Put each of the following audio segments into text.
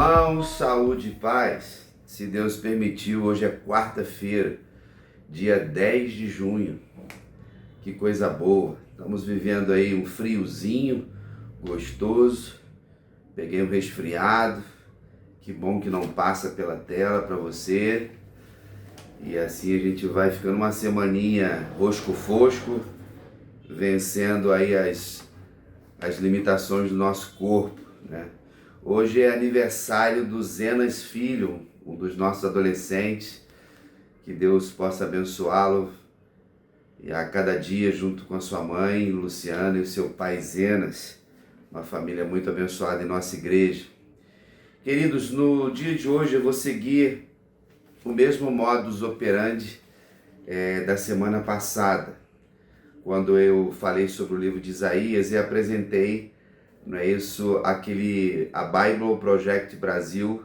Irmãos, saúde e paz. Se Deus permitiu, hoje é quarta-feira, dia 10 de junho. Que coisa boa. Estamos vivendo aí um friozinho gostoso. Peguei um resfriado. Que bom que não passa pela tela para você. E assim a gente vai ficando uma semaninha rosco-fosco, vencendo aí as limitações do nosso corpo, né? Hoje é aniversário do Zenas Filho, um dos nossos adolescentes. Que Deus possa abençoá-lo e a cada dia junto com a sua mãe, Luciana, e o seu pai Zenas. Uma família muito abençoada em nossa igreja. Queridos, no dia de hoje eu vou seguir o mesmo modus operandi da semana passada, quando eu falei sobre o livro de Isaías e apresentei, não é isso, a Bible Project Brasil,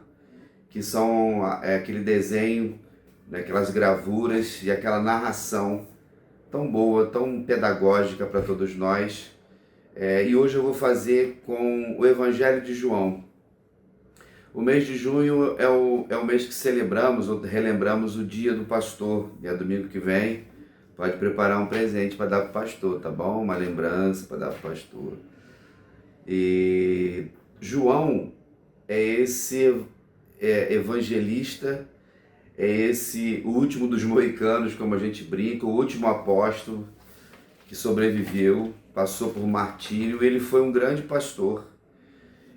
que são aquele desenho, né, aquelas gravuras e aquela narração tão boa, tão pedagógica para todos nós. E hoje eu vou fazer com o Evangelho de João. O mês de junho é o mês que celebramos ou relembramos o Dia do Pastor. E é domingo que vem, pode preparar um presente para dar para o pastor, tá bom? Uma lembrança para dar para o pastor. E João é esse evangelista, é o último dos moicanos, como a gente brinca, o último apóstolo que sobreviveu, passou por martírio. Ele foi um grande pastor.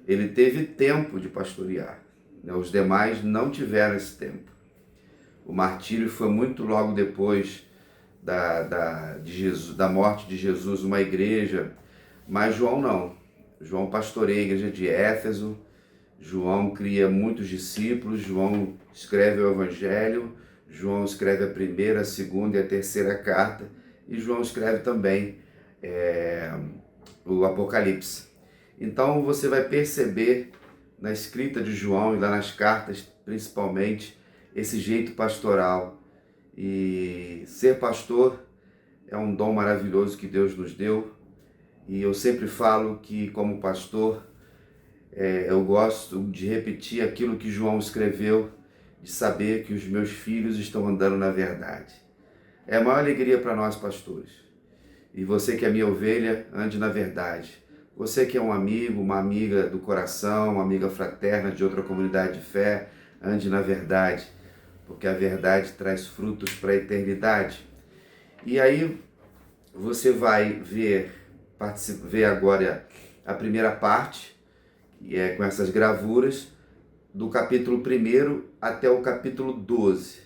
Ele teve tempo de pastorear, né? Os demais não tiveram esse tempo. O martírio foi muito logo depois da morte de Jesus, uma igreja, mas João não. João pastoreia a igreja de Éfeso, João cria muitos discípulos, João escreve o Evangelho, João escreve a primeira, a segunda e a terceira carta, e João escreve também o Apocalipse. Então você vai perceber na escrita de João e lá nas cartas, principalmente, esse jeito pastoral. E ser pastor é um dom maravilhoso que Deus nos deu. E eu sempre falo que, como pastor, eu gosto de repetir aquilo que João escreveu, de saber que os meus filhos estão andando na verdade. É a maior alegria para nós, pastores. E você que é minha ovelha, ande na verdade. Você que é um amigo, uma amiga do coração, uma amiga fraterna de outra comunidade de fé, ande na verdade, porque a verdade traz frutos para a eternidade. E aí você vai ver agora a primeira parte, que é com essas gravuras, do capítulo 1 até o capítulo 12.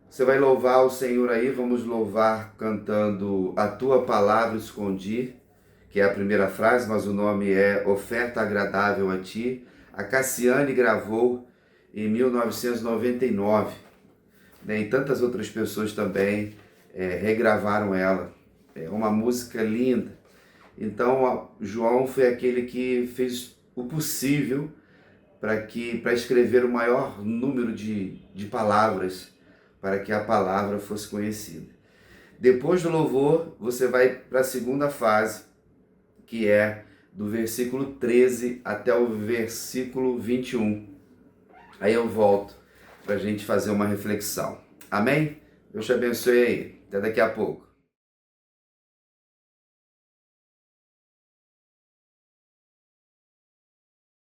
Você vai louvar o Senhor aí, vamos louvar cantando A Tua Palavra Escondi, que é a primeira frase, mas o nome é Oferta Agradável a Ti. A Cassiane gravou em 1999, né? E tantas outras pessoas também regravaram ela. É uma música linda. Então, João foi aquele que fez o possível para escrever o maior número de palavras, para que a palavra fosse conhecida. Depois do louvor, você vai para a segunda fase, que é do versículo 13 até o versículo 21. Aí eu volto para a gente fazer uma reflexão. Amém? Deus te abençoe aí. Até daqui a pouco.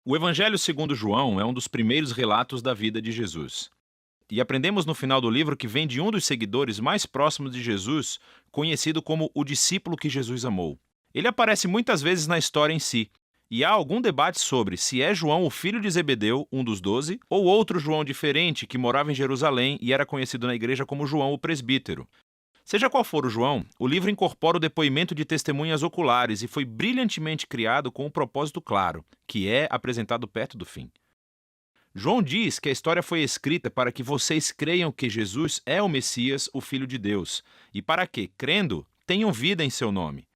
O Evangelho segundo João é um dos primeiros relatos da vida de Jesus. E aprendemos no final do livro que vem de um dos seguidores mais próximos de Jesus, conhecido como o discípulo que Jesus amou. Ele aparece muitas vezes na história em si, e há algum debate sobre se é João o filho de Zebedeu, um dos 12, ou outro João diferente que morava em Jerusalém e era conhecido na igreja como João o presbítero. Seja qual for o João, o livro incorpora o depoimento de testemunhas oculares e foi brilhantemente criado com um propósito claro, que é apresentado perto do fim. João diz que a história foi escrita para que vocês creiam que Jesus é o Messias, o Filho de Deus, e para que, crendo, tenham vida em seu nome.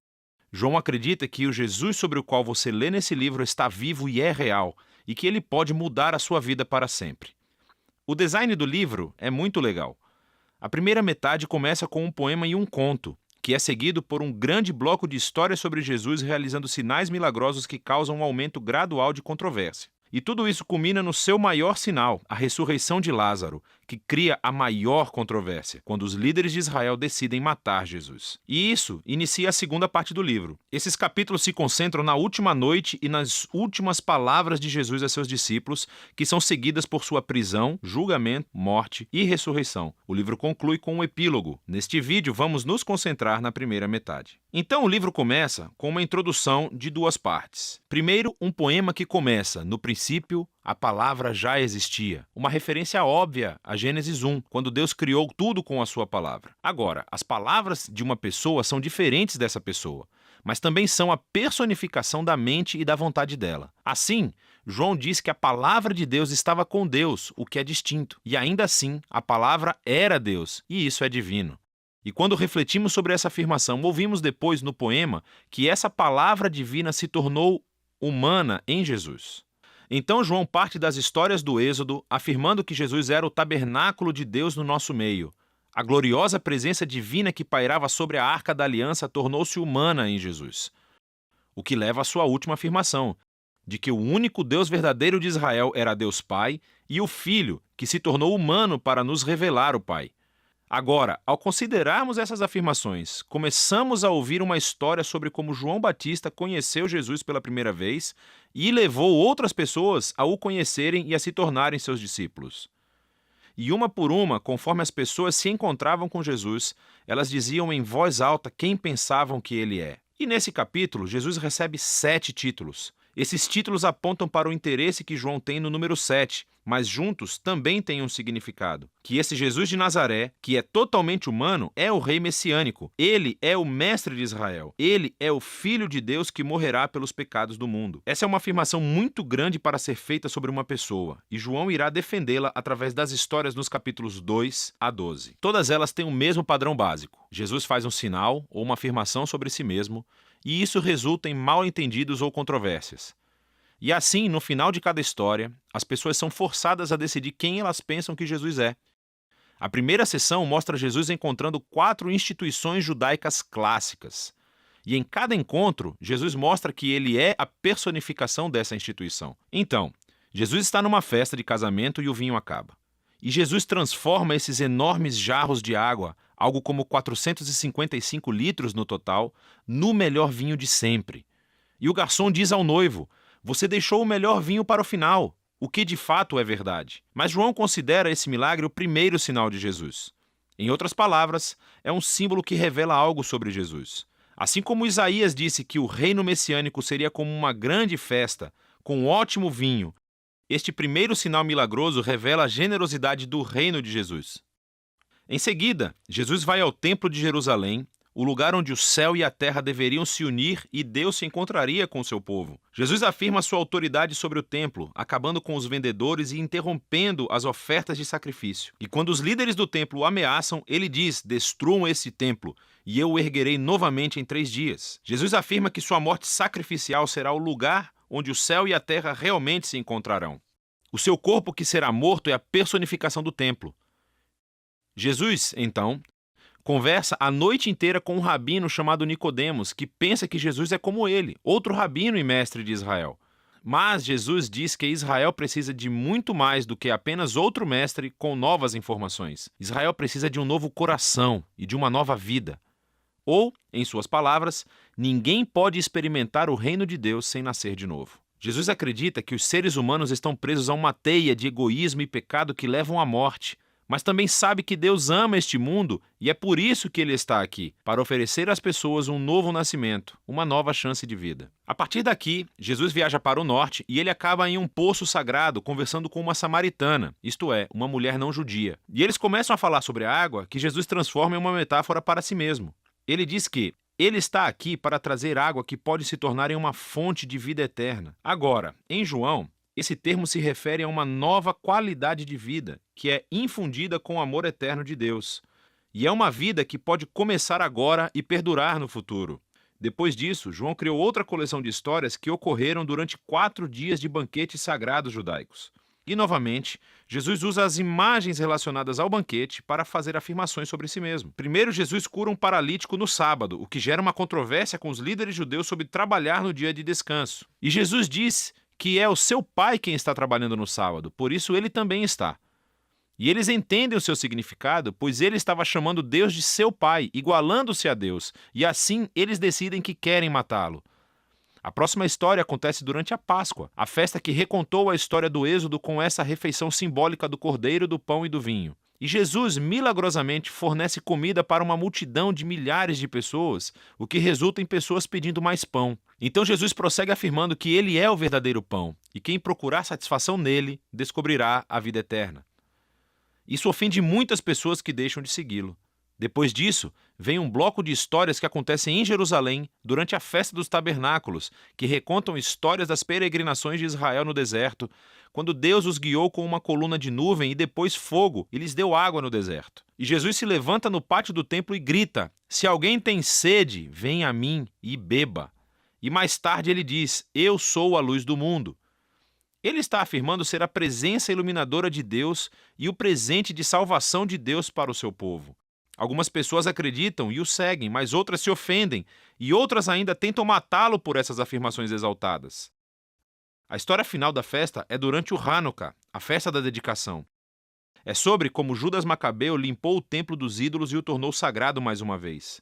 João acredita que o Jesus sobre o qual você lê nesse livro está vivo e é real, e que ele pode mudar a sua vida para sempre. O design do livro é muito legal. A primeira metade começa com um poema e um conto, que é seguido por um grande bloco de histórias sobre Jesus realizando sinais milagrosos que causam um aumento gradual de controvérsia. E tudo isso culmina no seu maior sinal, a ressurreição de Lázaro, que cria a maior controvérsia, quando os líderes de Israel decidem matar Jesus. E isso inicia a segunda parte do livro. Esses capítulos se concentram na última noite e nas últimas palavras de Jesus a seus discípulos, que são seguidas por sua prisão, julgamento, morte e ressurreição. O livro conclui com um epílogo. Neste vídeo, vamos nos concentrar na primeira metade. Então, o livro começa com uma introdução de duas partes. Primeiro, um poema que começa: no princípio, a palavra já existia. Uma referência óbvia a Gênesis 1, quando Deus criou tudo com a sua palavra. Agora, as palavras de uma pessoa são diferentes dessa pessoa, mas também são a personificação da mente e da vontade dela. Assim, João diz que a palavra de Deus estava com Deus, o que é distinto. E ainda assim, a palavra era Deus, e isso é divino. E quando refletimos sobre essa afirmação, ouvimos depois no poema que essa palavra divina se tornou humana em Jesus. Então João parte das histórias do Êxodo, afirmando que Jesus era o tabernáculo de Deus no nosso meio. A gloriosa presença divina que pairava sobre a Arca da Aliança tornou-se humana em Jesus. O que leva à sua última afirmação, de que o único Deus verdadeiro de Israel era Deus Pai e o Filho, que se tornou humano para nos revelar o Pai. Agora, ao considerarmos essas afirmações, começamos a ouvir uma história sobre como João Batista conheceu Jesus pela primeira vez e levou outras pessoas a o conhecerem e a se tornarem seus discípulos. E uma por uma, conforme as pessoas se encontravam com Jesus, elas diziam em voz alta quem pensavam que ele é. E nesse capítulo, Jesus recebe 7 títulos. Esses títulos apontam para o interesse que João tem no número 7, mas juntos também têm um significado. Que esse Jesus de Nazaré, que é totalmente humano, é o rei messiânico. Ele é o mestre de Israel. Ele é o Filho de Deus que morrerá pelos pecados do mundo. Essa é uma afirmação muito grande para ser feita sobre uma pessoa, e João irá defendê-la através das histórias nos capítulos 2 a 12. Todas elas têm o mesmo padrão básico. Jesus faz um sinal ou uma afirmação sobre si mesmo, e isso resulta em mal-entendidos ou controvérsias. E assim, no final de cada história, as pessoas são forçadas a decidir quem elas pensam que Jesus é. A primeira sessão mostra Jesus encontrando 4 instituições judaicas clássicas. E em cada encontro, Jesus mostra que ele é a personificação dessa instituição. Então, Jesus está numa festa de casamento e o vinho acaba. E Jesus transforma esses enormes jarros de água, algo como 455 litros no total, no melhor vinho de sempre. E o garçom diz ao noivo: "Você deixou o melhor vinho para o final", o que de fato é verdade. Mas João considera esse milagre o primeiro sinal de Jesus. Em outras palavras, é um símbolo que revela algo sobre Jesus. Assim como Isaías disse que o reino messiânico seria como uma grande festa, com ótimo vinho, este primeiro sinal milagroso revela a generosidade do reino de Jesus. Em seguida, Jesus vai ao Templo de Jerusalém, o lugar onde o céu e a terra deveriam se unir e Deus se encontraria com seu povo. Jesus afirma sua autoridade sobre o templo, acabando com os vendedores e interrompendo as ofertas de sacrifício. E quando os líderes do templo o ameaçam, ele diz: "Destruam esse templo, e eu o erguerei novamente em 3 dias. Jesus afirma que sua morte sacrificial será o lugar onde o céu e a terra realmente se encontrarão. O seu corpo que será morto é a personificação do templo. Jesus, então, conversa a noite inteira com um rabino chamado Nicodemos, que pensa que Jesus é como ele, outro rabino e mestre de Israel. Mas Jesus diz que Israel precisa de muito mais do que apenas outro mestre com novas informações. Israel precisa de um novo coração e de uma nova vida. Ou, em suas palavras, ninguém pode experimentar o reino de Deus sem nascer de novo. Jesus acredita que os seres humanos estão presos a uma teia de egoísmo e pecado que levam à morte, mas também sabe que Deus ama este mundo e é por isso que ele está aqui, para oferecer às pessoas um novo nascimento, uma nova chance de vida. A partir daqui, Jesus viaja para o norte e ele acaba em um poço sagrado conversando com uma samaritana, isto é, uma mulher não judia. E eles começam a falar sobre a água que Jesus transforma em uma metáfora para si mesmo. Ele diz que ele está aqui para trazer água que pode se tornar em uma fonte de vida eterna. Agora, em João, esse termo se refere a uma nova qualidade de vida, que é infundida com o amor eterno de Deus. E é uma vida que pode começar agora e perdurar no futuro. Depois disso, João criou outra coleção de histórias que ocorreram durante 4 dias de banquetes sagrados judaicos. E, novamente, Jesus usa as imagens relacionadas ao banquete para fazer afirmações sobre si mesmo. Primeiro, Jesus cura um paralítico no sábado, o que gera uma controvérsia com os líderes judeus sobre trabalhar no dia de descanso. E Jesus diz que é o seu pai quem está trabalhando no sábado, por isso ele também está. E eles entendem o seu significado, pois ele estava chamando Deus de seu pai, igualando-se a Deus, e assim eles decidem que querem matá-lo. A próxima história acontece durante a Páscoa, a festa que recontou a história do Êxodo com essa refeição simbólica do cordeiro, do pão e do vinho. E Jesus, milagrosamente, fornece comida para uma multidão de milhares de pessoas, o que resulta em pessoas pedindo mais pão. Então Jesus prossegue afirmando que ele é o verdadeiro pão, e quem procurar satisfação nele, descobrirá a vida eterna. Isso ofende muitas pessoas que deixam de segui-lo. Depois disso, vem um bloco de histórias que acontecem em Jerusalém durante a festa dos tabernáculos, que recontam histórias das peregrinações de Israel no deserto, quando Deus os guiou com uma coluna de nuvem e depois fogo e lhes deu água no deserto. E Jesus se levanta no pátio do templo e grita: "Se alguém tem sede, venha a mim e beba." E mais tarde ele diz: "Eu sou a luz do mundo." Ele está afirmando ser a presença iluminadora de Deus e o presente de salvação de Deus para o seu povo. Algumas pessoas acreditam e o seguem, mas outras se ofendem, e outras ainda tentam matá-lo por essas afirmações exaltadas. A história final da festa é durante o Hanukkah, a festa da dedicação. É sobre como Judas Macabeu limpou o templo dos ídolos e o tornou sagrado mais uma vez.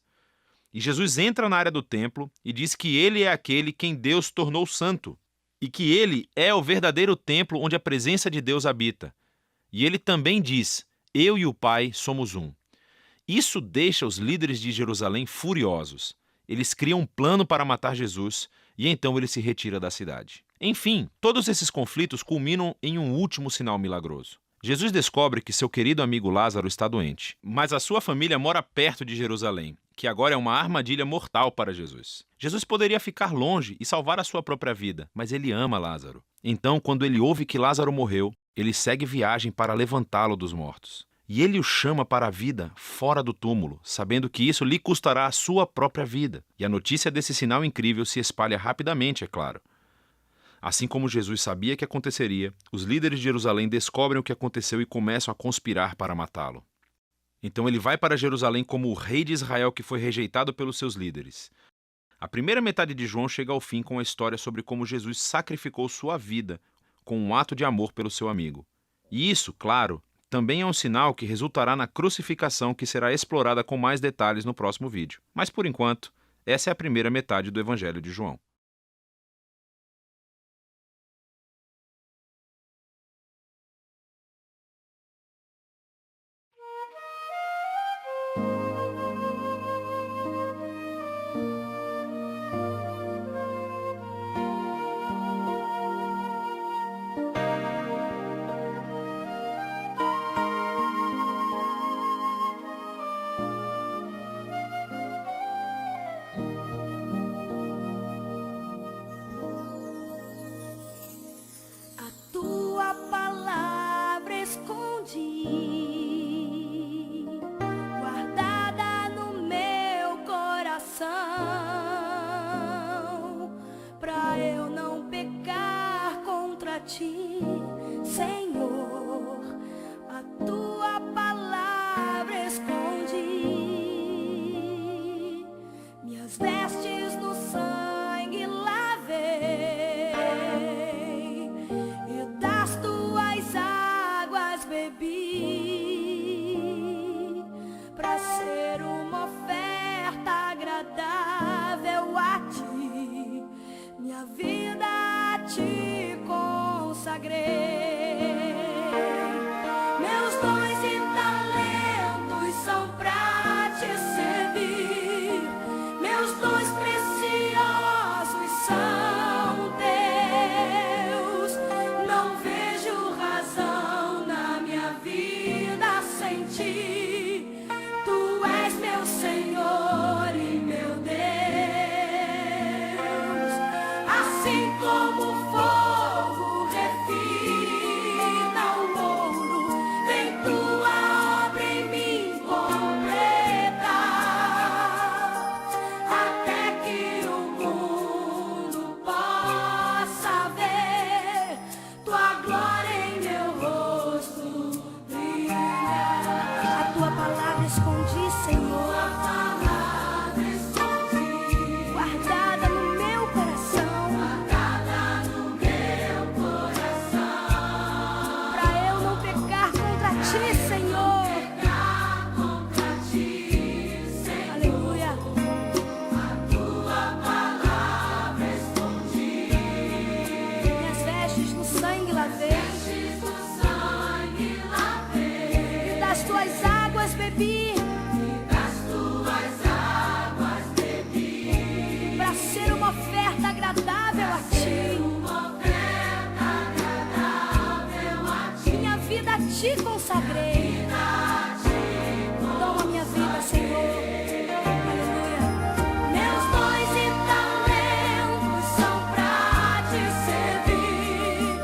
E Jesus entra na área do templo e diz que ele é aquele quem Deus tornou santo, e que ele é o verdadeiro templo onde a presença de Deus habita. E ele também diz: "Eu e o Pai somos um." Isso deixa os líderes de Jerusalém furiosos. Eles criam um plano para matar Jesus e então ele se retira da cidade. Enfim, todos esses conflitos culminam em um último sinal milagroso. Jesus descobre que seu querido amigo Lázaro está doente, mas a sua família mora perto de Jerusalém, que agora é uma armadilha mortal para Jesus. Jesus poderia ficar longe e salvar a sua própria vida, mas ele ama Lázaro. Então, quando ele ouve que Lázaro morreu, ele segue viagem para levantá-lo dos mortos. E ele o chama para a vida fora do túmulo, sabendo que isso lhe custará a sua própria vida. E a notícia desse sinal incrível se espalha rapidamente, é claro. Assim como Jesus sabia que aconteceria, os líderes de Jerusalém descobrem o que aconteceu e começam a conspirar para matá-lo. Então ele vai para Jerusalém como o rei de Israel que foi rejeitado pelos seus líderes. A primeira metade de João chega ao fim com a história sobre como Jesus sacrificou sua vida com um ato de amor pelo seu amigo. E isso, claro, também é um sinal que resultará na crucificação que será explorada com mais detalhes no próximo vídeo. Mas por enquanto, essa é a primeira metade do Evangelho de João. A tua palavra escondi, guardada no meu coração, pra eu não pecar contra ti, Senhor. A tua palavra escondi, minhas vestes no sangue lavei, e das tuas águas bebi, pra ser uma oferta agradável a ti, minha vida a ti consagrei. Meus dons e talentos são pra te servir, meus dons preciosos são teus. Não vejo razão na minha vida sem ti. Tu és meu Senhor e meu Deus. Assim como o fogo refina consagrei. Toma minha vida, Senhor. Aleluia. Meus dons e talentos são pra te servir.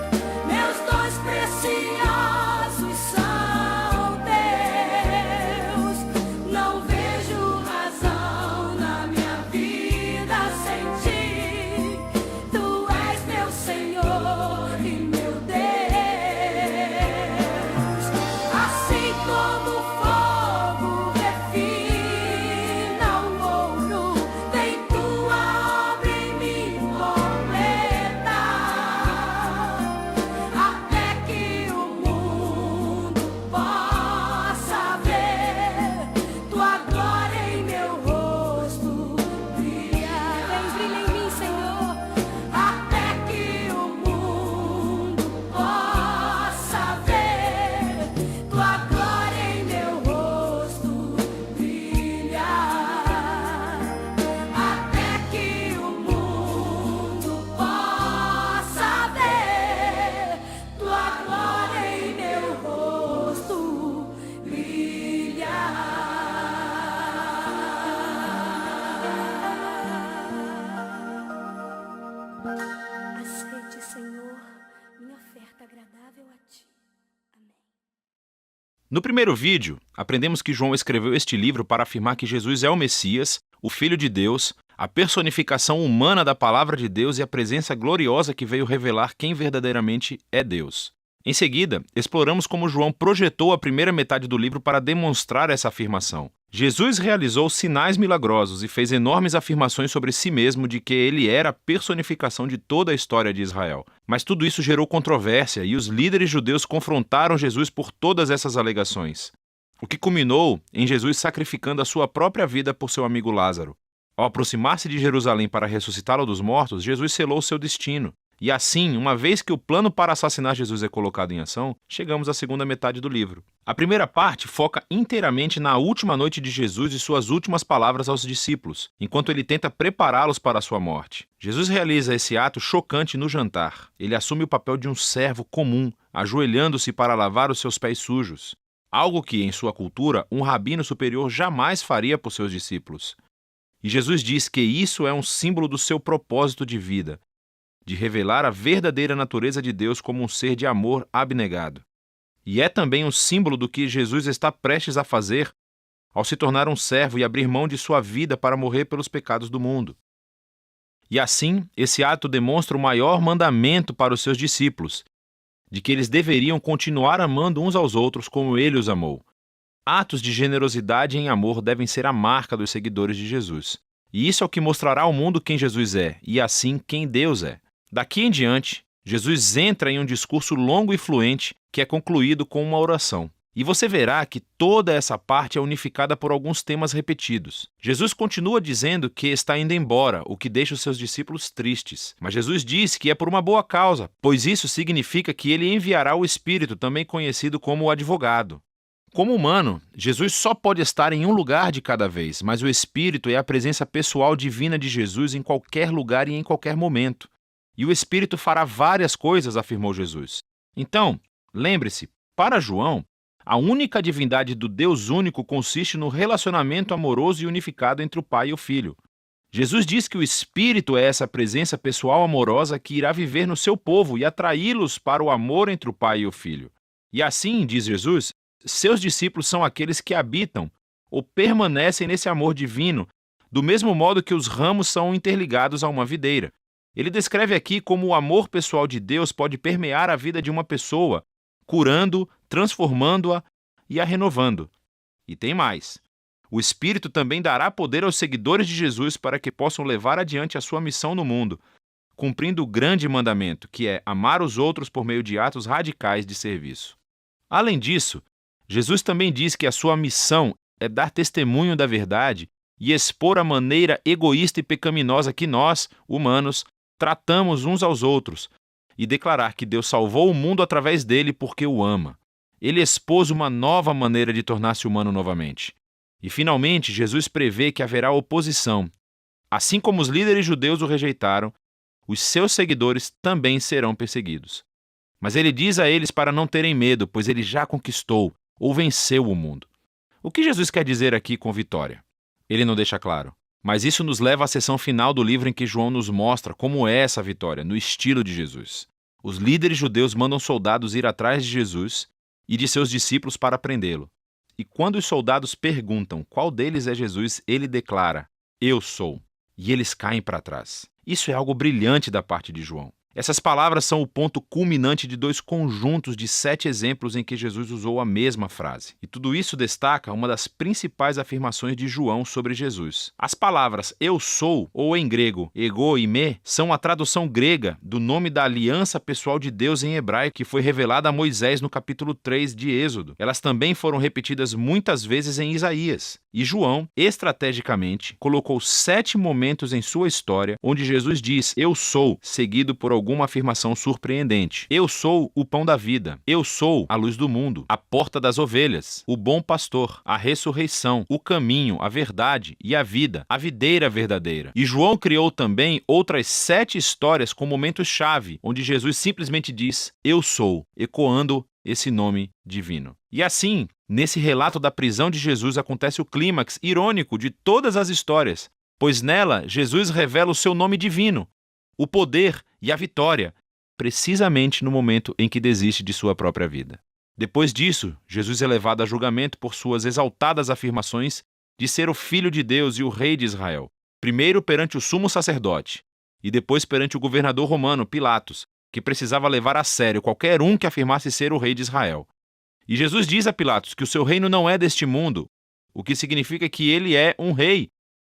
Meus dons preciosos são teus. Não vejo razão na minha vida sem ti. Tu és meu Senhor e meu Deus. Assim como o fogo refina o ouro, tem tua obra em mim completa. Até que o mundo possa ver tua glória em meu rosto brilha. Vem, brilha em mim, Senhor. Até que o mundo possa ver tua glória em meu rosto brilha. Até que o mundo possa ver tua glória em meu rosto brilhar. Aceite, Senhor, minha oferta agradável a ti. Amém. No primeiro vídeo, aprendemos que João escreveu este livro para afirmar que Jesus é o Messias, o Filho de Deus, a personificação humana da Palavra de Deus e a presença gloriosa que veio revelar quem verdadeiramente é Deus. Em seguida, exploramos como João projetou a primeira metade do livro para demonstrar essa afirmação. Jesus realizou sinais milagrosos e fez enormes afirmações sobre si mesmo de que ele era a personificação de toda a história de Israel. Mas tudo isso gerou controvérsia e os líderes judeus confrontaram Jesus por todas essas alegações. O que culminou em Jesus sacrificando a sua própria vida por seu amigo Lázaro. Ao aproximar-se de Jerusalém para ressuscitá-lo dos mortos, Jesus selou seu destino. E assim, uma vez que o plano para assassinar Jesus é colocado em ação, chegamos à segunda metade do livro. A primeira parte foca inteiramente na última noite de Jesus e suas últimas palavras aos discípulos, enquanto ele tenta prepará-los para a sua morte. Jesus realiza esse ato chocante no jantar. Ele assume o papel de um servo comum, ajoelhando-se para lavar os seus pés sujos. Algo que, em sua cultura, um rabino superior jamais faria por seus discípulos. E Jesus diz que isso é um símbolo do seu propósito de vida, de revelar a verdadeira natureza de Deus como um ser de amor abnegado. E é também um símbolo do que Jesus está prestes a fazer ao se tornar um servo e abrir mão de sua vida para morrer pelos pecados do mundo. E assim, esse ato demonstra o maior mandamento para os seus discípulos, de que eles deveriam continuar amando uns aos outros como ele os amou. Atos de generosidade em amor devem ser a marca dos seguidores de Jesus. E isso é o que mostrará ao mundo quem Jesus é, e assim quem Deus é. Daqui em diante, Jesus entra em um discurso longo e fluente que é concluído com uma oração. E você verá que toda essa parte é unificada por alguns temas repetidos. Jesus continua dizendo que está indo embora, o que deixa os seus discípulos tristes. Mas Jesus diz que é por uma boa causa, pois isso significa que ele enviará o Espírito, também conhecido como o advogado. Como humano, Jesus só pode estar em um lugar de cada vez, mas o Espírito é a presença pessoal divina de Jesus em qualquer lugar e em qualquer momento. E o Espírito fará várias coisas, afirmou Jesus. Então, lembre-se, para João, a única divindade do Deus único consiste no relacionamento amoroso e unificado entre o Pai e o Filho. Jesus diz que o Espírito é essa presença pessoal amorosa que irá viver no seu povo e atraí-los para o amor entre o Pai e o Filho. E assim, diz Jesus, seus discípulos são aqueles que habitam ou permanecem nesse amor divino, do mesmo modo que os ramos são interligados a uma videira. Ele descreve aqui como o amor pessoal de Deus pode permear a vida de uma pessoa, curando, transformando-a e a renovando. E tem mais. O Espírito também dará poder aos seguidores de Jesus para que possam levar adiante a sua missão no mundo, cumprindo o grande mandamento, que é amar os outros por meio de atos radicais de serviço. Além disso, Jesus também diz que a sua missão é dar testemunho da verdade e expor a maneira egoísta e pecaminosa que nós, humanos, tratamos uns aos outros, e declarar que Deus salvou o mundo através dele porque o ama. Ele expôs uma nova maneira de tornar-se humano novamente. E, finalmente, Jesus prevê que haverá oposição. Assim como os líderes judeus o rejeitaram, os seus seguidores também serão perseguidos. Mas ele diz a eles para não terem medo, pois ele já conquistou. ou venceu o mundo. O que Jesus quer dizer aqui com vitória? Ele não deixa claro. Mas isso nos leva à seção final do livro em que João nos mostra como é essa vitória, no estilo de Jesus. Os líderes judeus mandam soldados ir atrás de Jesus e de seus discípulos para prendê-lo. E quando os soldados perguntam qual deles é Jesus, ele declara: "Eu sou." E eles caem para trás. Isso é algo brilhante da parte de João. Essas palavras são o ponto culminante de 2 conjuntos de 7 exemplos em que Jesus usou a mesma frase. E tudo isso destaca uma das principais afirmações de João sobre Jesus. As palavras "eu sou", ou em grego ego e me, são a tradução grega do nome da aliança pessoal de Deus em hebraico que foi revelada a Moisés no capítulo 3 de Êxodo. Elas também foram repetidas muitas vezes em Isaías. E João, estrategicamente, colocou 7 momentos em sua história onde Jesus diz "eu sou", seguido por alguma afirmação surpreendente. Eu sou o pão da vida. Eu sou a luz do mundo, a porta das ovelhas, o bom pastor, a ressurreição, o caminho, a verdade e a vida, a videira verdadeira. E João criou também outras 7 histórias com momentos-chave, onde Jesus simplesmente diz "eu sou", ecoando esse nome divino. E assim, nesse relato da prisão de Jesus acontece o clímax irônico de todas as histórias, pois nela Jesus revela o seu nome divino, o poder e a vitória, precisamente no momento em que desiste de sua própria vida. Depois disso, Jesus é levado a julgamento por suas exaltadas afirmações de ser o Filho de Deus e o Rei de Israel, primeiro perante o sumo sacerdote e depois perante o governador romano Pilatos, que precisava levar a sério qualquer um que afirmasse ser o Rei de Israel. E Jesus diz a Pilatos que o seu reino não é deste mundo, o que significa que ele é um rei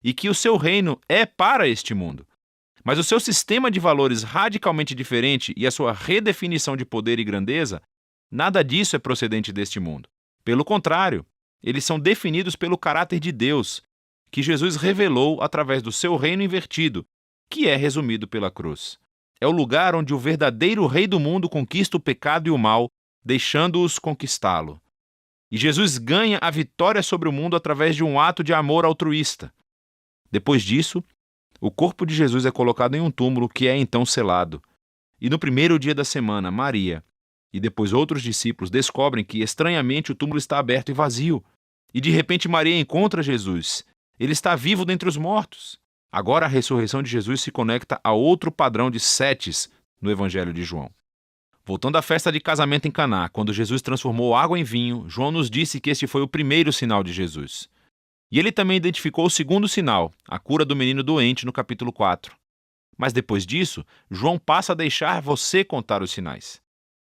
e que o seu reino é para este mundo. Mas o seu sistema de valores radicalmente diferente e a sua redefinição de poder e grandeza, nada disso é procedente deste mundo. Pelo contrário, eles são definidos pelo caráter de Deus, que Jesus revelou através do seu reino invertido, que é resumido pela cruz. É o lugar onde o verdadeiro rei do mundo conquista o pecado e o mal, deixando-os conquistá-lo. E Jesus ganha a vitória sobre o mundo através de um ato de amor altruísta. Depois disso, o corpo de Jesus é colocado em um túmulo que é então selado. E no primeiro dia da semana, Maria e depois outros discípulos descobrem que, estranhamente, o túmulo está aberto e vazio. E de repente Maria encontra Jesus. Ele está vivo dentre os mortos. Agora a ressurreição de Jesus se conecta a outro padrão de setes no Evangelho de João. Voltando à festa de casamento em Caná, quando Jesus transformou água em vinho, João nos disse que este foi o primeiro sinal de Jesus. E ele também identificou o segundo sinal, a cura do menino doente, no capítulo 4. Mas depois disso, João passa a deixar você contar os sinais.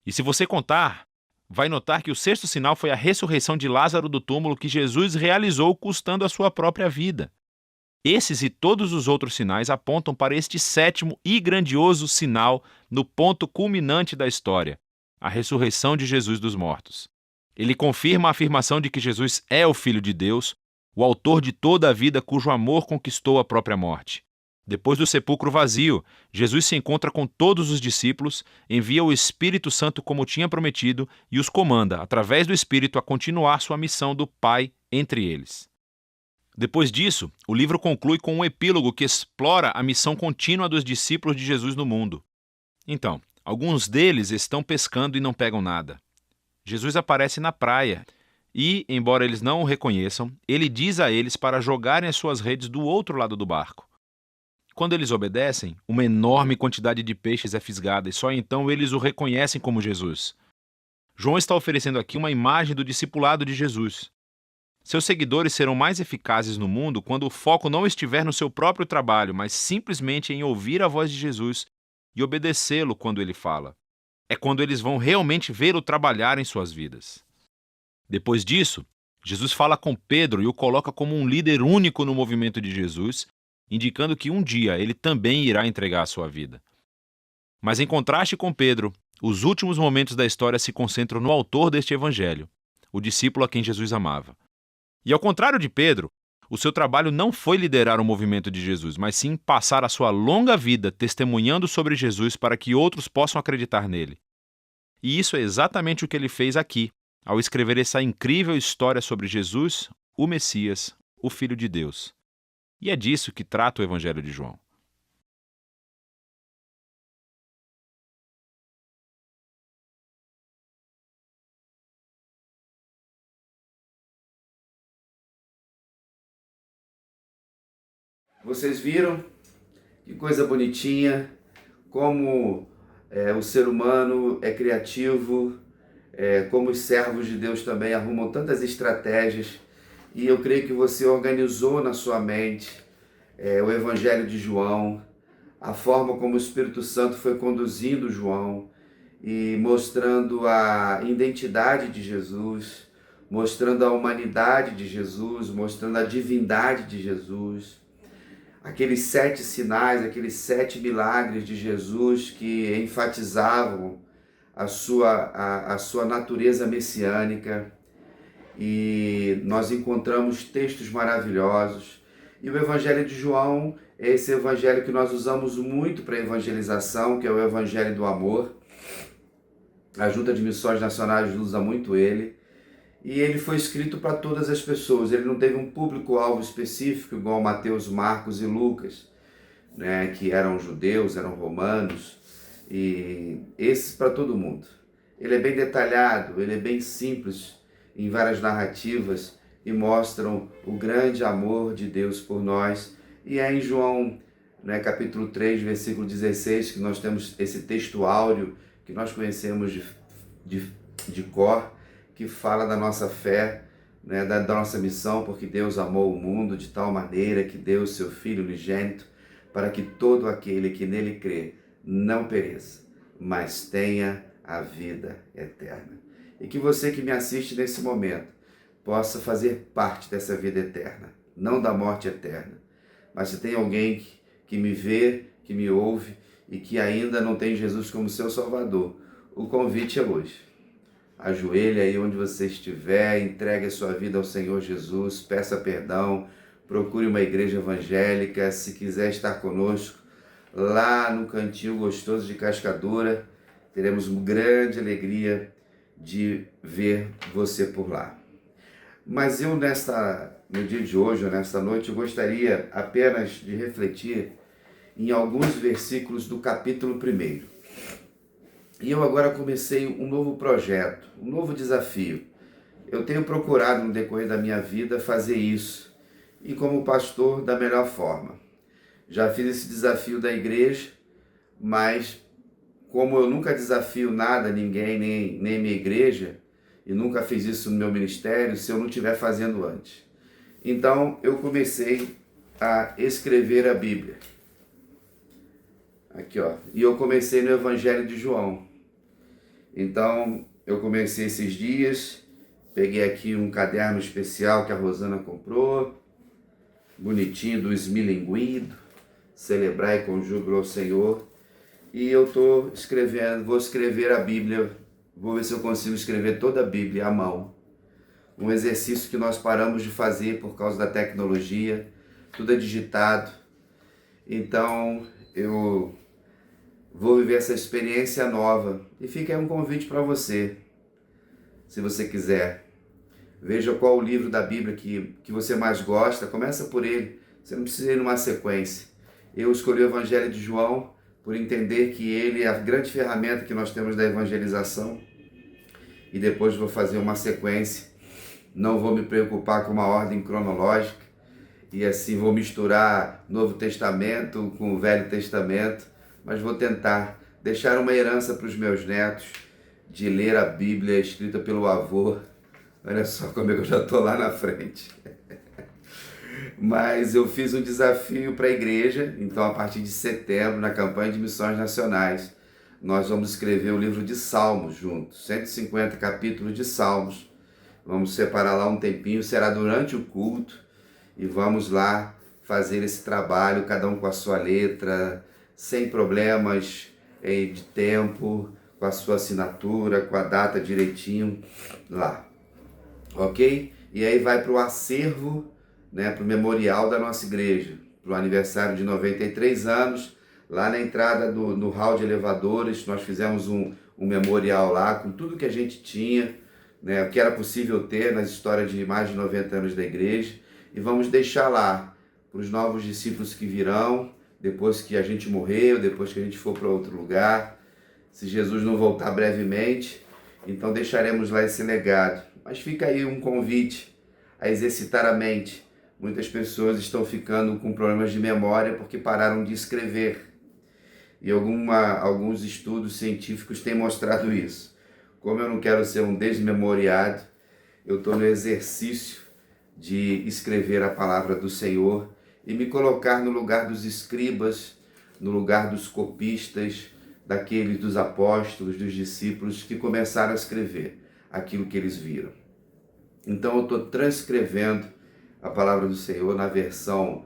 E se você contar, vai notar que o sexto sinal foi a ressurreição de Lázaro do túmulo que Jesus realizou custando a sua própria vida. Esses e todos os outros sinais apontam para este sétimo e grandioso sinal no ponto culminante da história, a ressurreição de Jesus dos mortos. Ele confirma a afirmação de que Jesus é o Filho de Deus, o autor de toda a vida cujo amor conquistou a própria morte. Depois do sepulcro vazio, Jesus se encontra com todos os discípulos, envia o Espírito Santo como tinha prometido e os comanda, através do Espírito, a continuar sua missão do Pai entre eles. Depois disso, o livro conclui com um epílogo que explora a missão contínua dos discípulos de Jesus no mundo. Então, alguns deles estão pescando e não pegam nada. Jesus aparece na praia e, embora eles não o reconheçam, ele diz a eles para jogarem as suas redes do outro lado do barco. Quando eles obedecem, uma enorme quantidade de peixes é fisgada e só então eles o reconhecem como Jesus. João está oferecendo aqui uma imagem do discipulado de Jesus. Seus seguidores serão mais eficazes no mundo quando o foco não estiver no seu próprio trabalho, mas simplesmente em ouvir a voz de Jesus e obedecê-lo quando ele fala. É quando eles vão realmente vê-lo trabalhar em suas vidas. Depois disso, Jesus fala com Pedro e o coloca como um líder único no movimento de Jesus, indicando que um dia ele também irá entregar a sua vida. Mas em contraste com Pedro, os últimos momentos da história se concentram no autor deste evangelho, o discípulo a quem Jesus amava. E ao contrário de Pedro, o seu trabalho não foi liderar o movimento de Jesus, mas sim passar a sua longa vida testemunhando sobre Jesus para que outros possam acreditar nele. E isso é exatamente o que ele fez aqui, ao escrever essa incrível história sobre Jesus, o Messias, o Filho de Deus. E é disso que trata o Evangelho de João. Vocês viram que coisa bonitinha, como o ser humano é criativo, como os servos de Deus também arrumam tantas estratégias, e eu creio que você organizou na sua mente o Evangelho de João, a forma como o Espírito Santo foi conduzindo João e mostrando a identidade de Jesus, mostrando a humanidade de Jesus, mostrando a divindade de Jesus. Aqueles 7 sinais, aqueles 7 milagres de Jesus que enfatizavam a sua natureza messiânica. E nós encontramos textos maravilhosos. E o Evangelho de João é esse evangelho que nós usamos muito para evangelização, que é o Evangelho do Amor. A Junta de Missões Nacionais usa muito ele. E ele foi escrito para todas as pessoas. Ele não teve um público-alvo específico, igual Mateus, Marcos e Lucas, né, que eram judeus, eram romanos, e esses para todo mundo. Ele é bem detalhado, ele é bem simples em várias narrativas e mostram o grande amor de Deus por nós. E é em João, né, capítulo 3, versículo 16, que nós temos esse texto áureo que nós conhecemos de cor, que fala da nossa fé, né, da nossa missão, porque Deus amou o mundo de tal maneira que deu o seu Filho unigênito, para que todo aquele que nele crê não pereça, mas tenha a vida eterna. E que você que me assiste nesse momento possa fazer parte dessa vida eterna, não da morte eterna. Mas se tem alguém que me vê, que me ouve e que ainda não tem Jesus como seu Salvador, o convite é hoje. Ajoelhe aí onde você estiver, entregue a sua vida ao Senhor Jesus, peça perdão, procure uma igreja evangélica, se quiser estar conosco, lá no cantinho gostoso de Cascadura, teremos uma grande alegria de ver você por lá. Mas eu no dia de hoje, nesta noite, eu gostaria apenas de refletir em alguns versículos do capítulo 1. E eu agora comecei um novo projeto, um novo desafio. Eu tenho procurado no decorrer da minha vida fazer isso, e como pastor da melhor forma. Já fiz esse desafio da igreja, mas como eu nunca desafio nada, ninguém, nem minha igreja, e nunca fiz isso no meu ministério, se eu não estiver fazendo antes. Então eu comecei a escrever a Bíblia. Aqui, ó. E eu comecei no Evangelho de João. Então, eu comecei esses dias, peguei aqui um caderno especial que a Rosana comprou, bonitinho, do esmilinguido, celebrai com júbilo ao Senhor. E eu estou escrevendo, vou escrever a Bíblia, vou ver se eu consigo escrever toda a Bíblia à mão. Um exercício que nós paramos de fazer por causa da tecnologia, tudo é digitado. Então, eu vou viver essa experiência nova. E fica aí um convite para você, se você quiser. Veja qual o livro da Bíblia que você mais gosta, começa por ele. Você não precisa ir numa sequência. Eu escolhi o Evangelho de João por entender que ele é a grande ferramenta que nós temos da evangelização. E depois vou fazer uma sequência. Não vou me preocupar com uma ordem cronológica. E assim vou misturar Novo Testamento com o Velho Testamento. Mas vou tentar deixar uma herança para os meus netos de ler a Bíblia escrita pelo avô. Olha só como é que eu já estou lá na frente. Mas eu fiz um desafio para a igreja, então a partir de setembro, na campanha de missões nacionais, nós vamos escrever o livro de Salmos juntos, 150 capítulos de Salmos. Vamos separar lá um tempinho, será durante o culto, e vamos lá fazer esse trabalho, cada um com a sua letra, sem problemas de tempo, com a sua assinatura, com a data direitinho lá, ok? E aí vai para o acervo, né, para o memorial da nossa igreja, para o aniversário de 93 anos, lá na entrada no hall de elevadores, nós fizemos um memorial lá, com tudo que a gente tinha, né, o que era possível ter nas histórias de mais de 90 anos da igreja, e vamos deixar lá para os novos discípulos que virão, depois que a gente morreu, depois que a gente for para outro lugar, se Jesus não voltar brevemente, então deixaremos lá esse legado. Mas fica aí um convite a exercitar a mente muitas pessoas estão ficando com problemas de memória porque pararam de escrever. E alguns estudos científicos têm mostrado isso. Como eu não quero ser um desmemoriado, eu estou no exercício de escrever a palavra do Senhor e me colocar no lugar dos escribas, no lugar dos copistas, daqueles dos apóstolos, dos discípulos que começaram a escrever aquilo que eles viram. Então eu estou transcrevendo a palavra do Senhor na versão,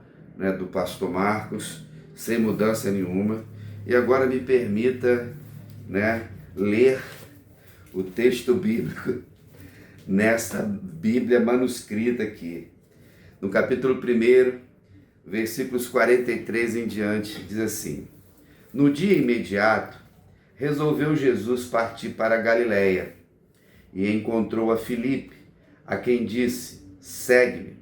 do pastor Marcos, sem mudança nenhuma. E agora me permita, ler o texto bíblico nessa Bíblia manuscrita aqui. No capítulo 1, versículos 43 em diante, diz assim: No dia imediato, resolveu Jesus partir para a Galiléia e encontrou a Filipe, a quem disse: Segue-me.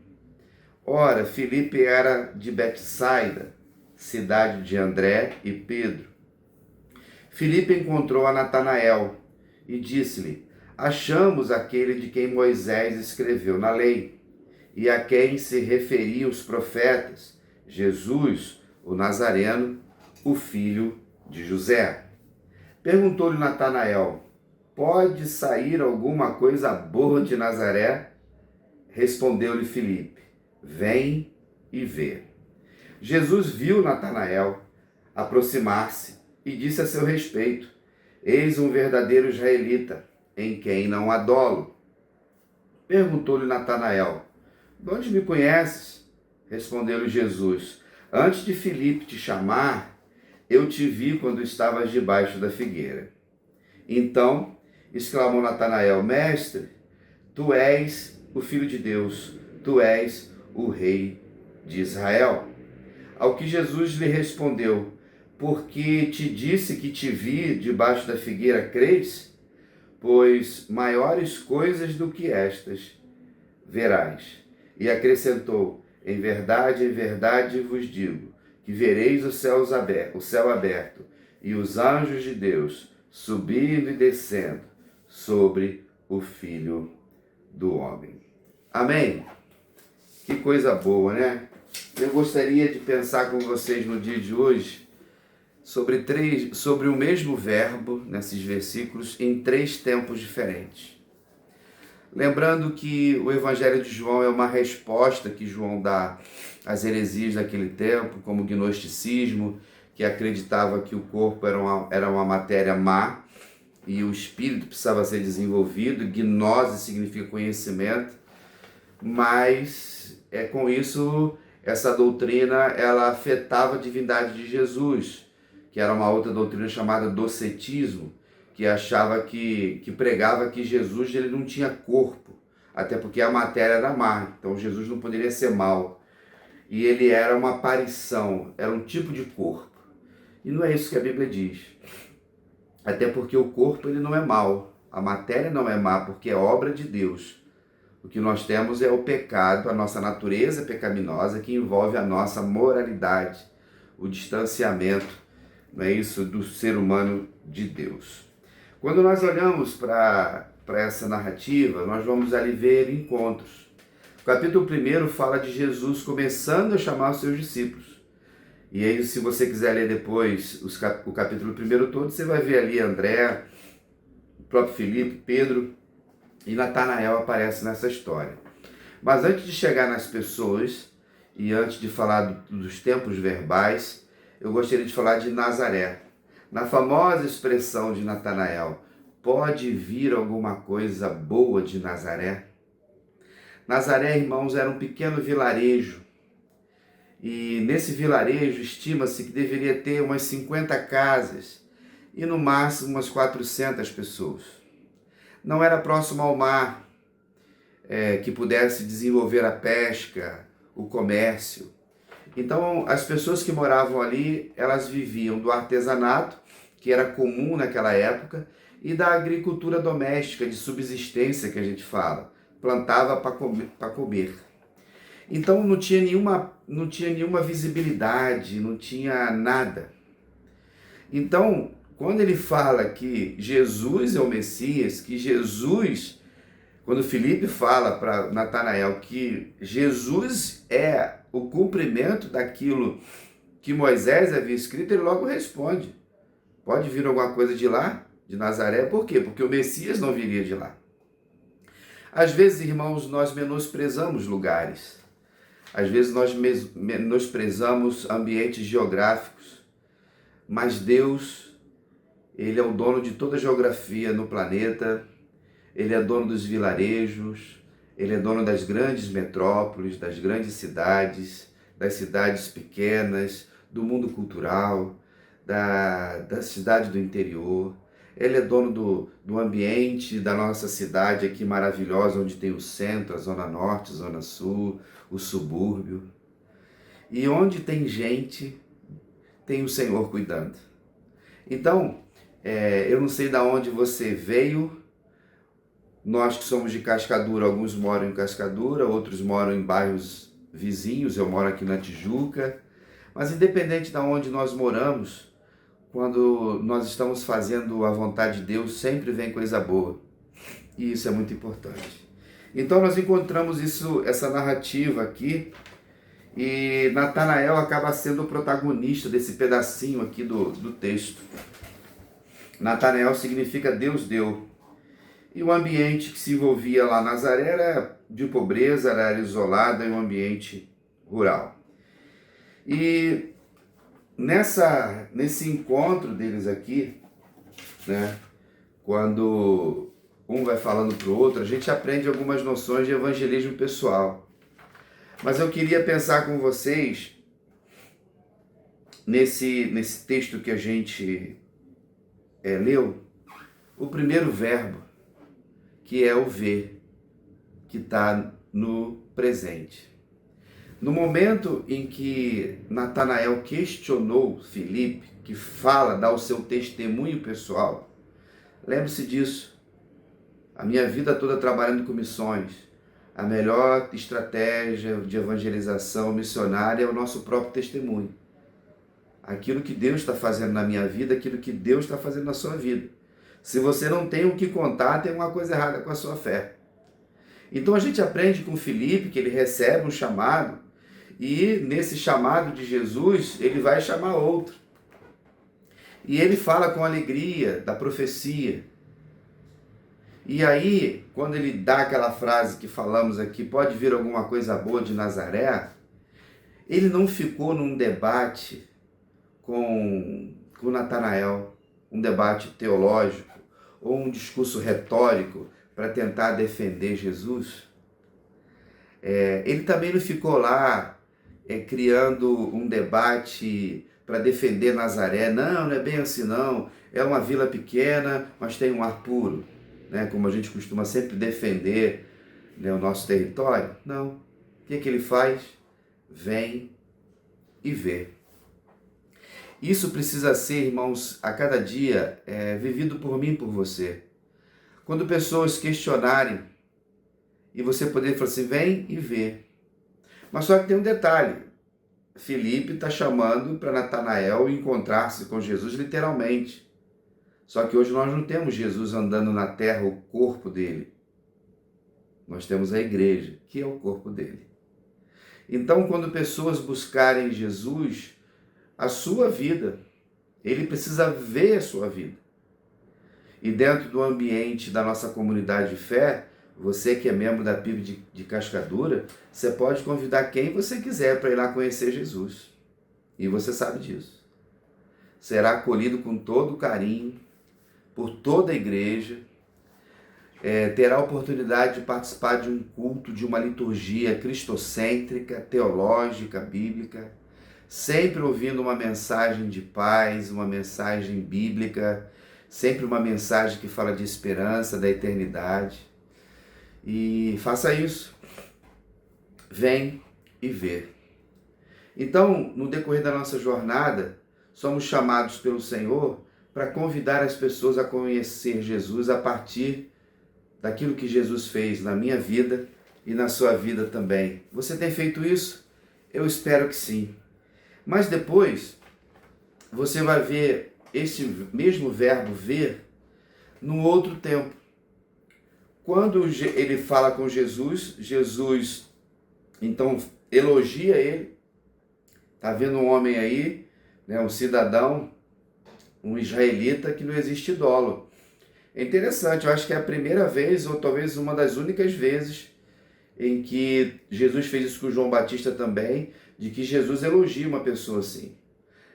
Ora, Filipe era de Betsaida, cidade de André e Pedro. Filipe encontrou a Natanael e disse-lhe: Achamos aquele de quem Moisés escreveu na lei e a quem se referiam os profetas, Jesus, o Nazareno, o filho de José. Perguntou-lhe Natanael: Pode sair alguma coisa boa de Nazaré? Respondeu-lhe Filipe: Vem e vê. Jesus viu Natanael aproximar-se e disse a seu respeito: Eis um verdadeiro israelita, em quem não há dolo. Perguntou-lhe Natanael: De onde me conheces? Respondeu-lhe Jesus: Antes de Filipe te chamar, eu te vi quando estavas debaixo da figueira. Então exclamou Natanael: Mestre, tu és o Filho de Deus, tu és o Rei de Israel. Ao que Jesus lhe respondeu: Porque te disse que te vi debaixo da figueira, crês? Pois maiores coisas do que estas verás. E acrescentou: em verdade vos digo, que vereis o céu aberto e os anjos de Deus subindo e descendo sobre o Filho do Homem. Amém? Que coisa boa, né? Eu gostaria de pensar com vocês no dia de hoje sobre o mesmo verbo, nesses versículos, em 3 tempos diferentes. Lembrando que o Evangelho de João é uma resposta que João dá às heresias daquele tempo, como o gnosticismo, que acreditava que o corpo era uma matéria má e o espírito precisava ser desenvolvido. Gnose significa conhecimento, mas com isso essa doutrina ela afetava a divindade de Jesus, que era uma outra doutrina chamada docetismo, que achava que pregava que Jesus ele não tinha corpo, até porque a matéria era má, então Jesus não poderia ser mau. E ele era uma aparição, era um tipo de corpo. E não é isso que a Bíblia diz. Até porque o corpo ele não é mau, a matéria não é má, porque é obra de Deus. O que nós temos é o pecado, a nossa natureza pecaminosa, que envolve a nossa moralidade, o distanciamento, não é isso, do ser humano de Deus. Quando nós olhamos para essa narrativa, nós vamos ali ver encontros. O capítulo 1 fala de Jesus começando a chamar os seus discípulos. E aí, se você quiser ler depois o capítulo 1 todo, você vai ver ali André, o próprio Filipe, Pedro e Natanael aparecem nessa história. Mas antes de chegar nas pessoas e antes de falar dos tempos verbais, eu gostaria de falar de Nazaré. Na famosa expressão de Natanael: pode vir alguma coisa boa de Nazaré? Nazaré, irmãos, era um pequeno vilarejo. E nesse vilarejo estima-se que deveria ter umas 50 casas e no máximo umas 400 pessoas. Não era próximo ao mar, que pudesse desenvolver a pesca, o comércio. Então, as pessoas que moravam ali, elas viviam do artesanato, que era comum naquela época, e da agricultura doméstica, de subsistência, que a gente fala. Plantava para comer. Então, não tinha nenhuma visibilidade, não tinha nada. Então, quando ele fala que Jesus é o Messias, que Jesus Quando Filipe fala para Natanael que Jesus é o cumprimento daquilo que Moisés havia escrito, ele logo responde: pode vir alguma coisa de lá, de Nazaré? Por quê? Porque o Messias não viria de lá. Às vezes, irmãos, nós menosprezamos lugares. Às vezes nós menosprezamos ambientes geográficos. Mas Deus, Ele é o dono de toda a geografia no planeta. Ele é dono dos vilarejos. Ele é dono das grandes metrópoles, das grandes cidades, das cidades pequenas, do mundo cultural, da cidade do interior. Ele é dono do ambiente da nossa cidade aqui maravilhosa, onde tem o centro, a zona norte, a zona sul, o subúrbio. E onde tem gente, tem o Senhor cuidando. Então, eu não sei de onde você veio. Nós que somos de Cascadura, alguns moram em Cascadura, outros moram em bairros vizinhos, eu moro aqui na Tijuca. Mas independente de onde nós moramos, quando nós estamos fazendo a vontade de Deus, sempre vem coisa boa. E isso é muito importante. Então nós encontramos essa narrativa aqui, e Natanael acaba sendo o protagonista desse pedacinho aqui do texto. Natanael significa Deus deu. E o ambiente que se envolvia lá em Nazaré era de pobreza, era isolado, em um ambiente rural. E nesse encontro deles aqui, né, quando um vai falando para o outro, a gente aprende algumas noções de evangelismo pessoal. Mas eu queria pensar com vocês nesse texto que a gente leu, o primeiro verbo, que é o ver, que está no presente. No momento em que Natanael questionou Filipe, que dá o seu testemunho pessoal, lembre-se disso. A minha vida toda trabalhando com missões, a melhor estratégia de evangelização missionária é o nosso próprio testemunho. Aquilo que Deus está fazendo na minha vida, aquilo que Deus está fazendo na sua vida. Se você não tem o que contar, tem uma coisa errada com a sua fé. Então a gente aprende com Filipe que ele recebe um chamado, e nesse chamado de Jesus, ele vai chamar outro. E ele fala com alegria da profecia. E aí, quando ele dá aquela frase que falamos aqui, pode vir alguma coisa boa de Nazaré, ele não ficou num debate com Natanael, um debate teológico, ou um discurso retórico para tentar defender Jesus. Ele também não ficou lá criando um debate para defender Nazaré. Não é bem assim não, é uma vila pequena, mas tem um ar puro, né? Como a gente costuma sempre defender, né, o nosso território. Não, o que ele faz? Vem e vê. Isso precisa ser, irmãos, a cada dia vivido por mim e por você. Quando pessoas questionarem, e você poder falar assim, vem e vê. Mas só que tem um detalhe, Filipe está chamando para Natanael encontrar-se com Jesus literalmente. Só que hoje nós não temos Jesus andando na terra, o corpo dele. Nós temos a igreja, que é o corpo dele. Então, quando pessoas buscarem Jesus, a sua vida, ele precisa ver a sua vida. E dentro do ambiente da nossa comunidade de fé, você que é membro da PIB de Cascadura, você pode convidar quem você quiser para ir lá conhecer Jesus. E você sabe disso. Será acolhido com todo carinho por toda a igreja. Terá a oportunidade de participar de um culto, de uma liturgia cristocêntrica, teológica, bíblica, sempre ouvindo uma mensagem de paz, uma mensagem bíblica, sempre uma mensagem que fala de esperança, da eternidade. E faça isso. Vem e vê. Então, no decorrer da nossa jornada, somos chamados pelo Senhor para convidar as pessoas a conhecer Jesus a partir daquilo que Jesus fez na minha vida e na sua vida também. Você tem feito isso? Eu espero que sim. Mas depois, você vai ver esse mesmo verbo ver num outro tempo. quando ele fala com Jesus, Jesus então elogia ele. Está vendo um homem aí, né, um cidadão, um israelita que não existe dolo. É interessante, eu acho que é a primeira vez, ou talvez uma das únicas vezes, em que Jesus fez isso com João Batista também, de que Jesus elogia uma pessoa assim.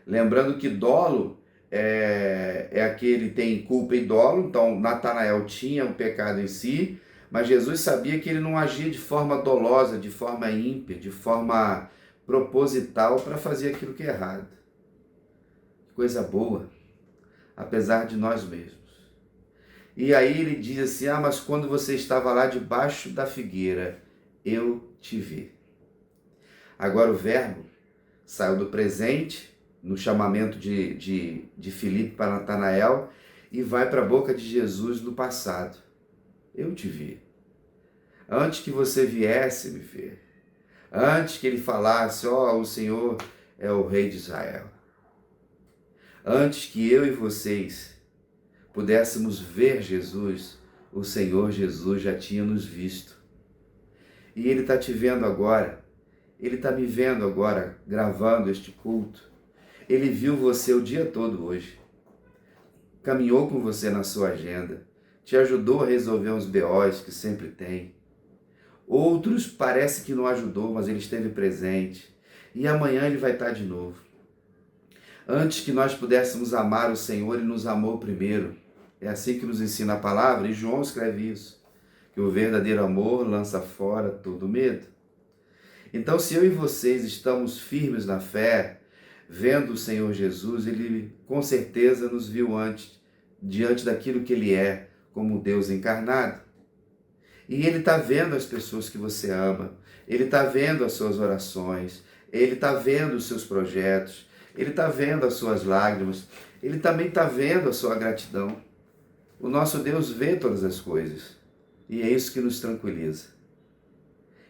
Lembrando que dolo é aquele que tem culpa e dolo, então Natanael tinha um pecado em si, mas Jesus sabia que ele não agia de forma dolosa, de forma ímpia, de forma proposital para fazer aquilo que é errado. Coisa boa, apesar de nós mesmos. E aí ele diz assim, mas quando você estava lá debaixo da figueira, eu te vi. Agora o verbo saiu do presente, no chamamento de Filipe para Natanael, e vai para a boca de Jesus no passado. Eu te vi. Antes que você viesse me ver. Antes que ele falasse, o Senhor é o Rei de Israel. Antes que eu e vocês pudéssemos ver Jesus, o Senhor Jesus já tinha nos visto. E Ele está te vendo agora. Ele está me vendo agora, gravando este culto. Ele viu você o dia todo hoje. Caminhou com você na sua agenda. Te ajudou a resolver uns BOs que sempre tem. Outros parece que não ajudou, mas Ele esteve presente. E amanhã Ele vai estar de novo. Antes que nós pudéssemos amar o Senhor, Ele nos amou primeiro. É assim que nos ensina a palavra, e João escreve isso, que o verdadeiro amor lança fora todo medo. Então, se eu e vocês estamos firmes na fé, vendo o Senhor Jesus, Ele com certeza nos viu antes, diante daquilo que Ele é, como Deus encarnado. E Ele está vendo as pessoas que você ama, Ele está vendo as suas orações, Ele está vendo os seus projetos, Ele está vendo as suas lágrimas, Ele também está vendo a sua gratidão. O nosso Deus vê todas as coisas, e é isso que nos tranquiliza.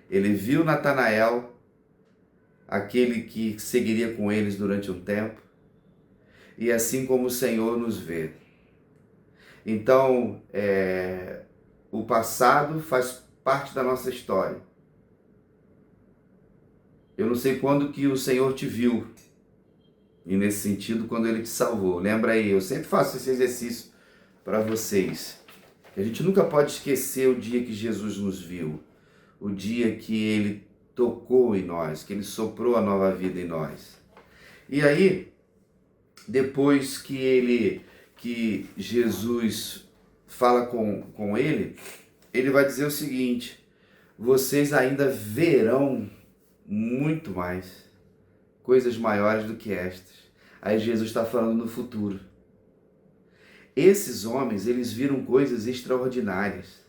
Ele viu Natanael, aquele que seguiria com eles durante um tempo, e assim como o Senhor nos vê. Então, o passado faz parte da nossa história. Eu não sei quando que o Senhor te viu, e nesse sentido, quando Ele te salvou. Lembra aí, eu sempre faço esse exercício para vocês. A gente nunca pode esquecer o dia que Jesus nos viu, o dia que Ele tocou em nós, que Ele soprou a nova vida em nós. E aí, depois que Jesus fala com ele, ele vai dizer o seguinte: vocês ainda verão muito mais, coisas maiores do que estas. Aí Jesus está falando no futuro. Esses homens, eles viram coisas extraordinárias.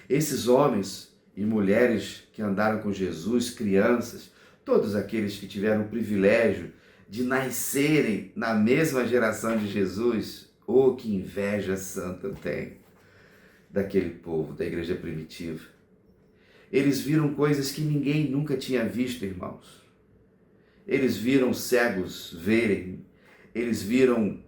Esses homens e mulheres que andaram com Jesus, crianças, todos aqueles que tiveram o privilégio de nascerem na mesma geração de Jesus, que inveja santa eu tenho daquele povo, da igreja primitiva. Eles viram coisas que ninguém nunca tinha visto, irmãos. Eles viram cegos verem, eles viram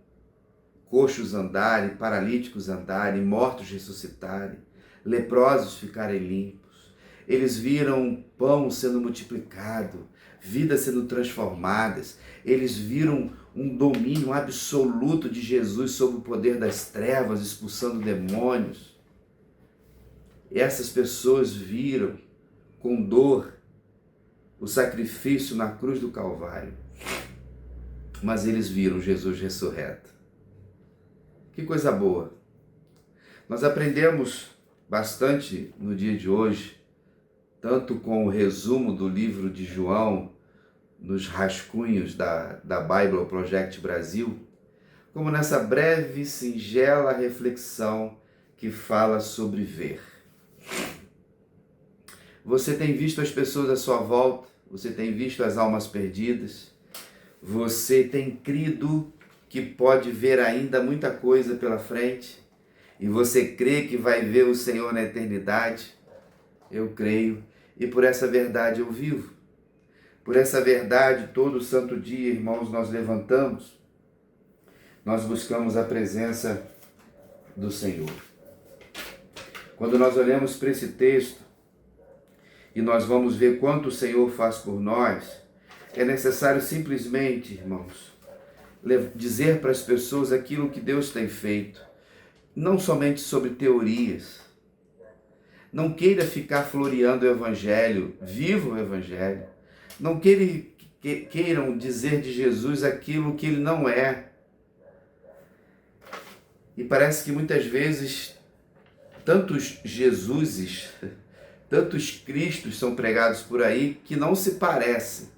coxos andarem, paralíticos andarem, mortos ressuscitarem, leprosos ficarem limpos. Eles viram pão sendo multiplicado, vidas sendo transformadas. Eles viram um domínio absoluto de Jesus sobre o poder das trevas, expulsando demônios. Essas pessoas viram com dor o sacrifício na cruz do Calvário, mas eles viram Jesus ressurreto. Que coisa boa! Nós aprendemos bastante no dia de hoje, tanto com o resumo do livro de João, nos rascunhos da Bible Project Brasil, como nessa breve, singela reflexão que fala sobre ver. Você tem visto as pessoas à sua volta, você tem visto as almas perdidas, você tem crido que pode ver ainda muita coisa pela frente, e você crê que vai ver o Senhor na eternidade. Eu creio, e por essa verdade eu vivo. Por essa verdade, todo santo dia, irmãos, nós levantamos, nós buscamos a presença do Senhor. Quando nós olhamos para esse texto e nós vamos ver quanto o Senhor faz por nós, é necessário simplesmente, irmãos, dizer para as pessoas aquilo que Deus tem feito, não somente sobre teorias. Não queira ficar floreando o Evangelho, viva o Evangelho. Não queiram dizer de Jesus aquilo que Ele não é. E parece que muitas vezes tantos Jesuses, tantos Cristos são pregados por aí que não se parecem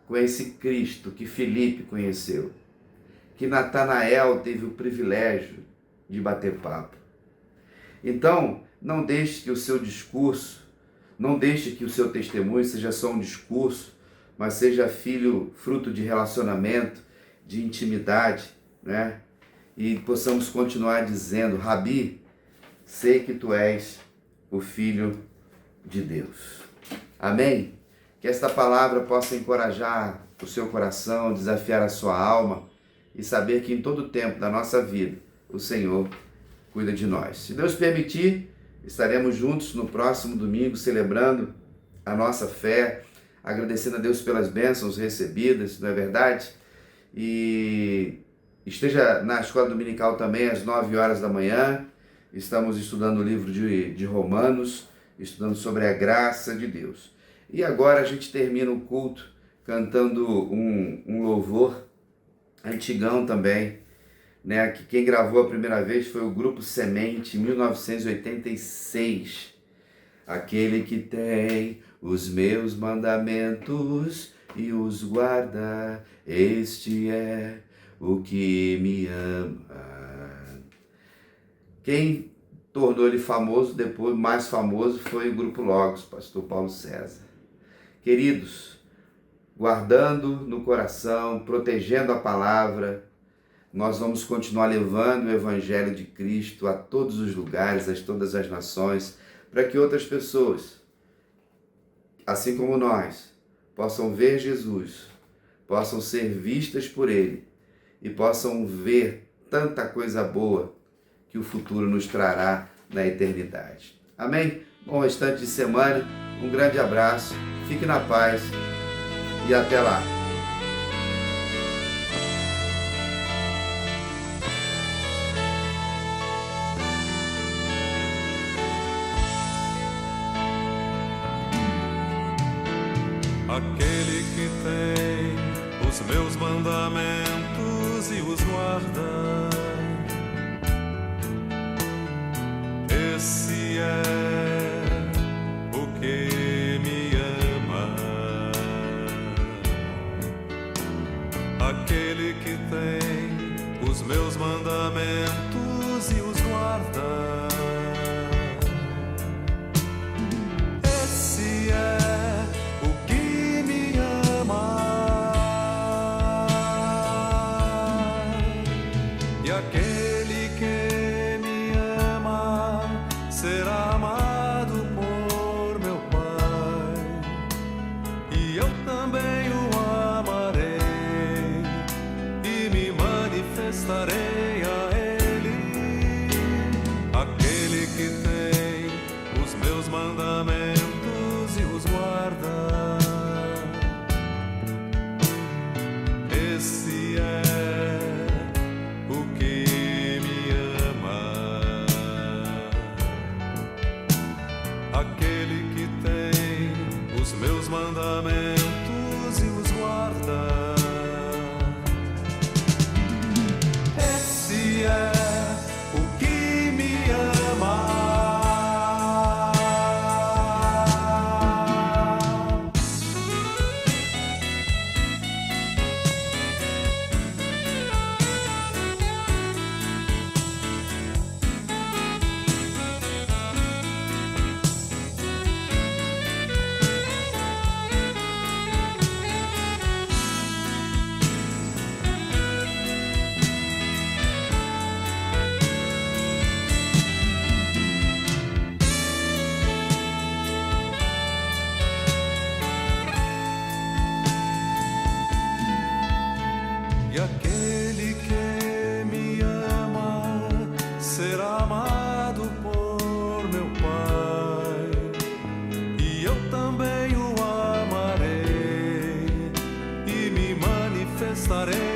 com esse Cristo que Filipe conheceu, que Natanael teve o privilégio de bater papo. Então, não deixe que o seu discurso, não deixe que o seu testemunho seja só um discurso, mas seja fruto de relacionamento, de intimidade, né? E possamos continuar dizendo: Rabi, sei que tu és o Filho de Deus. Amém? Que esta palavra possa encorajar o seu coração, desafiar a sua alma e saber que em todo tempo da nossa vida o Senhor cuida de nós. Se Deus permitir, estaremos juntos no próximo domingo celebrando a nossa fé, agradecendo a Deus pelas bênçãos recebidas, não é verdade? E esteja na escola dominical também às 9 horas da manhã. Estamos estudando o livro de Romanos, estudando sobre a graça de Deus. E agora a gente termina o culto cantando um louvor antigão também, né? Que quem gravou a primeira vez foi o Grupo Semente, em 1986. Aquele que tem os meus mandamentos e os guarda, este é o que me ama. Quem tornou ele famoso, depois mais famoso, foi o Grupo Logos, pastor Paulo César. Queridos, guardando no coração, protegendo a palavra, nós vamos continuar levando o Evangelho de Cristo a todos os lugares, a todas as nações, para que outras pessoas, assim como nós, possam ver Jesus, possam ser vistas por Ele e possam ver tanta coisa boa que o futuro nos trará na eternidade. Amém? Bom restante de semana, um grande abraço, fique na paz e até lá. Aquele que tem os meus mandamentos e os guarda, esse é o que me ama. Aquele que tem os meus mandamentos e os guarda, esse é o que me ama. E aquele que me ama será amado por meu Pai, e eu também o amarei e me manifestarei a Ele. Aquele que tem os meus mandamentos e os guarda, esse é o que me ama. Aquele que tem os meus mandamentos e os guarda, esse é o que me ama. E aquele que me ama será amado por meu Pai, estarei